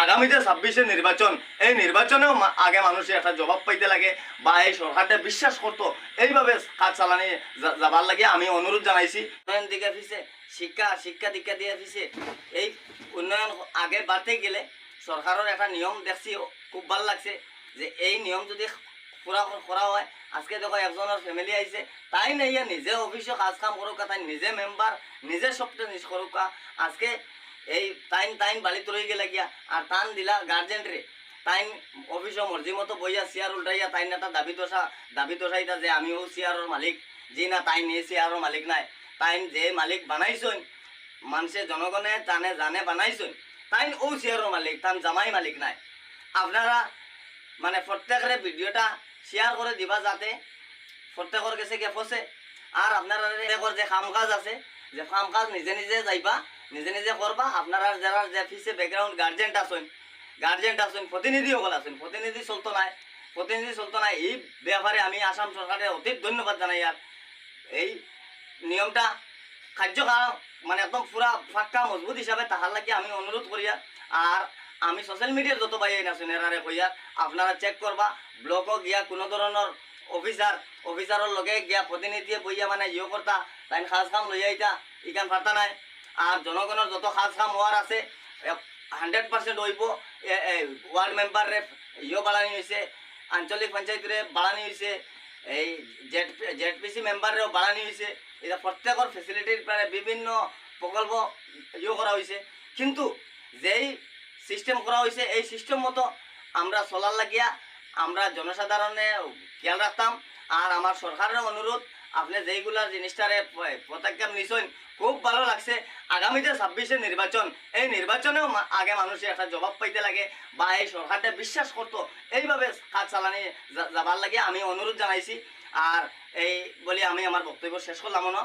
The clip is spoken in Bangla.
আগামীতে 26-এ নির্বাচন, এই নির্বাচনেও আগে মানুষের একটা জবাব পাইতে লাগে বা এই সরকারটা বিশ্বাস করতো, এইভাবে কাজ চালানি যাবার লাগে আমি অনুরোধ জানাইছি। উন্নয়ন দিকে ফিসে শিক্ষা দীক্ষা দিয়ে ফিসে এই উন্নয়ন আগে বাড়তে গেলে সরকারের একটা নিয়ম দেখছি, খুব ভালো লাগছে যে এই নিয়ম যদি পুরা করা হয়। আজকে দেখো একজনের ফ্যামিলি আইছে, তাই নাইয়া নিজে অফিসে কাজ কাম করুক, তাই নিজে মেম্বার, নিজে সবটা নিজ করুক। আজকে এই তাইন বালি তুলে গেলে গিয়া আর টান দিলা গার্জেন্টরে, তাইন অফিসে মর্জি মতো বইয়া চেয়ার উল্টাইয়া তাইন একটা দাবি দোষাইতা যে আমিও চেয়ারের মালিক, যে না তাইন এই চেয়ারের মালিক নাই, তাইন যে মালিক বানাইছেন মানুষে জনগণে জানে বানাইছেন, তাইন ও চেয়ারের মালিক, তান জামাই মালিক নাই। আপনারা মানে প্রত্যেকের ভিডিওটা শেয়ার করে দিবা যাতে প্রত্যেকের কাছে গিয়ে পৌঁছে। আর আপনারা যে কাম কাজ আছে, যে কাম কাজ নিজে নিজে যাইবা, নিজে করবা। আপনারা যারা যে ফিসে ব্যাকগ্রাউন্ড গার্জেন্ট আছেন, প্রতিনিধি সকল আছেন, প্রতিনিধি চলতো নাই। এই ব্যাপারে আমি আসাম সরকারের অধিক ধন্যবাদ জানাই। আর এই নিয়মটা কার্যকর মানে একদম পুরা ফাক্কা মজবুত হিসাবে তাহার লাগে আমি অনুরোধ করিয়া। আর আমি সোশ্যাল মিডিয়ার যত ভাই আছেন এরারে কইয়া আপনারা চেক করবা, ব্লকও গিয়া কোনো ধরনের অফিসারের লগে গিয়া প্রতিনিধিয়ে বইয়া মানে করতা, তাই খাস কাম লইয়া আইতা ইকান পারতা নাই। আর জনগণের যত খাস কাম হওয়ার আছে 100% হইব। ওয়ার্ড মেম্বারে বাড়ানি হয়েছে, আঞ্চলিক পঞ্চায়েতরে বাড়ানি হয়েছে, এই জেডপিসি মেম্বারেও বাড়ানি হয়েছে। এটা প্রত্যেকের ফেসিলিটির বিভিন্ন প্রকল্প করা হয়েছে। কিন্তু যেই সিস্টেম করা হয়েছে এই সিস্টেম মতো আমরা চলার লাগিয়া আমরা জনসাধারণে খেয়াল রাখতাম। আর আমার সরকারের অনুরোধ, আপনি যেইগুলা জিনিসটারে পদক্ষেপ নিছেন খুব ভালো লাগছে। আগামীতে 26-এ নির্বাচন, এই নির্বাচনেও আগে মানুষের একটা জবাব পাইতে লাগে বা এই সরকারটা বিশ্বাস করতো, এইভাবে কাজ চালানি যাবার লাগে আমি অনুরোধ জানাইছি। আর এই বলি আমি আমার বক্তব্য শেষ করলাম না।